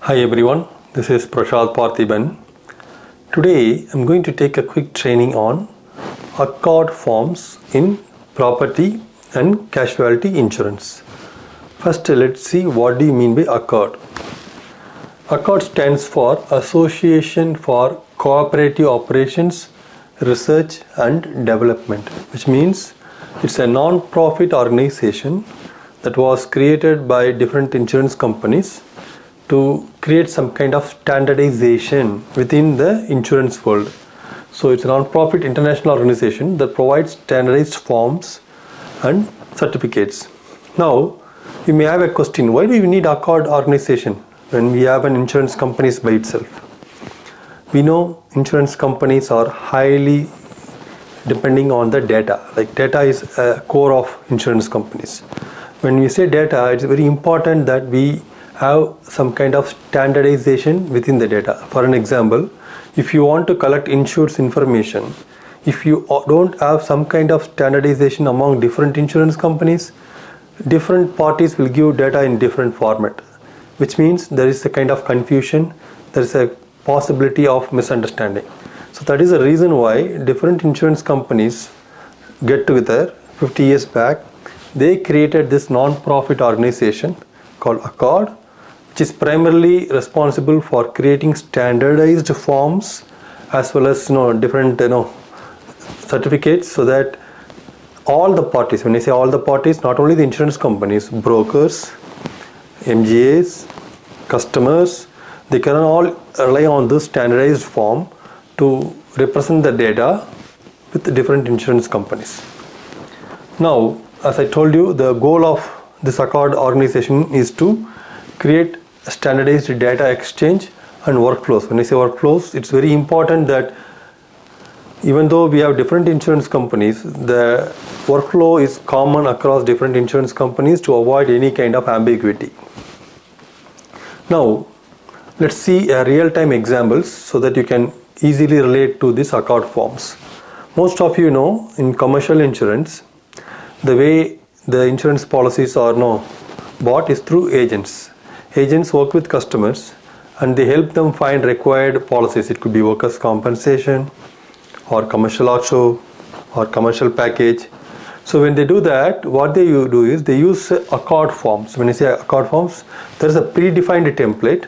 Hi everyone, this is Prashad Parthiban. Today I'm going to take a quick training on ACORD forms in property and casualty insurance. First, let's see what do you mean by ACORD. ACORD stands for Association for Cooperative Operations, Research and Development, which means it's a non-profit organization that was created by different insurance companies to create some kind of standardization within the insurance world. So it's a non-profit international organization that provides standardized forms and certificates. Now, you may have a question, why do we need ACORD organization when we have an insurance company by itself? We know insurance companies are highly depending on the data. Like data is a core of insurance companies. When we say data, it's very important that we have some kind of standardization within the data. For an example, if you want to collect insurance information, if you don't have some kind of standardization among different insurance companies, different parties will give data in different format, which means there is a kind of confusion, there is a possibility of misunderstanding. So that is the reason why different insurance companies get together 50 years back. They created this non-profit organization called ACORD, which is primarily responsible for creating standardized forms as well as different certificates, so that all the parties, when I say all the parties, not only the insurance companies, brokers, MGAs, customers, they can all rely on this standardized form to represent the data with the different insurance companies. Now, as I told you, the goal of this ACORD organization is to create standardized data exchange and workflows. When I say workflows, it's very important that even though we have different insurance companies, the workflow is common across different insurance companies to avoid any kind of ambiguity. Now, let's see a real-time examples so that you can easily relate to these ACORD forms. Most of you know, in commercial insurance, the way the insurance policies are bought is through agents. Agents work with customers and they help them find required policies. It could be workers' compensation or commercial auto or commercial package. So when they do that, what they do is they use ACORD forms. When I say ACORD forms, there is a predefined template.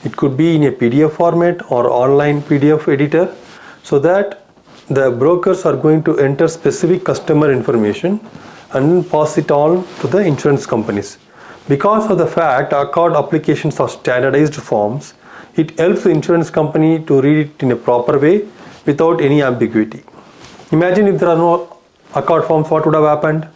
It could be in a PDF format or online PDF editor, so that the brokers are going to enter specific customer information and pass it on to the insurance companies. Because of the fact ACORD applications are standardized forms, it helps the insurance company to read it in a proper way without any ambiguity. Imagine if there are no ACORD forms, what would have happened?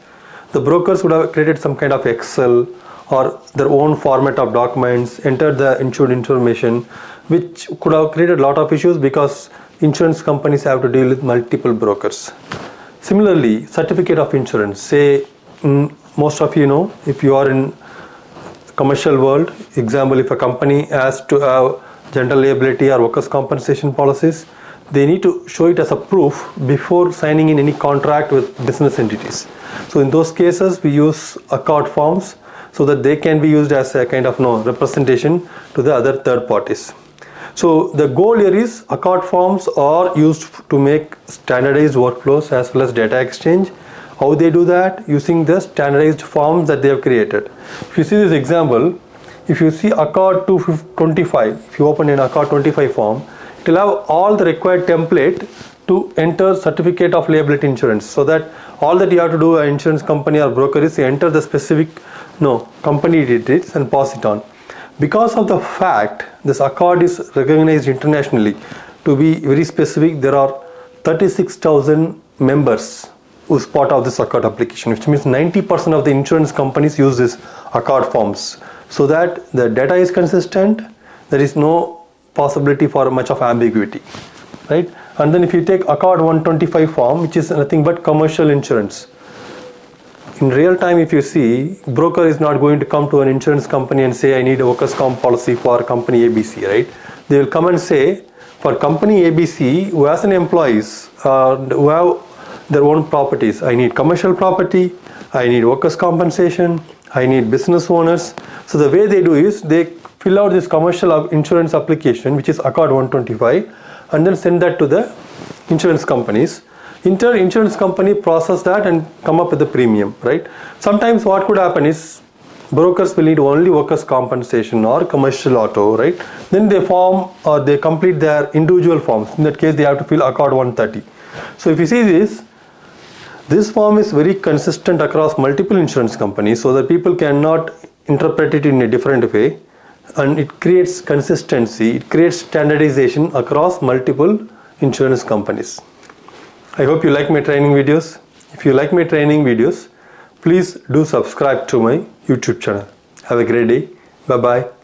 The brokers would have created some kind of Excel or their own format of documents, entered the insured information, which could have created a lot of issues because insurance companies have to deal with multiple brokers. Similarly, certificate of insurance. Say, most of you know, if you are in commercial world, example, if a company has to have general liability or workers' compensation policies, they need to show it as a proof before signing in any contract with business entities. So in those cases, we use ACORD forms so that they can be used as a kind of representation to the other third parties. So the goal here is ACORD forms are used to make standardized workflows as well as data exchange. How they do that? Using the standardized forms that they have created. If you see this example, if you see ACORD 225, if you open an ACORD 25 form, it will have all the required template to enter certificate of liability insurance, so that all that you have to do, an insurance company or broker, is enter the specific company details and pass it on. Because of the fact this ACORD is recognized internationally to be very specific, there are 36,000 members who's part of this ACORD application, which means 90% of the insurance companies use this ACORD forms, so that the data is consistent, there is no possibility for much of ambiguity, right? And then if you take ACORD 125 form, which is nothing but commercial insurance, in real time, if you see, broker is not going to come to an insurance company and say, I need a workers' comp policy for company ABC, right? They will come and say, for company ABC, who has an employees, who have their own properties, I need commercial property, I need workers' compensation, I need business owners. So the way they do is they fill out this commercial insurance application, which is ACORD 125, and then send that to the insurance companies. Insurance company process that and come up with the premium, right? Sometimes what could happen is brokers will need only workers' compensation or commercial auto, right? Then they form or they complete their individual forms. In that case, they have to fill ACORD 130. So if you see this form is very consistent across multiple insurance companies, so that people cannot interpret it in a different way, and it creates consistency, it creates standardization across multiple insurance companies. I hope you like my training videos. If you like my training videos, please do subscribe to my YouTube channel. Have a great day. Bye bye.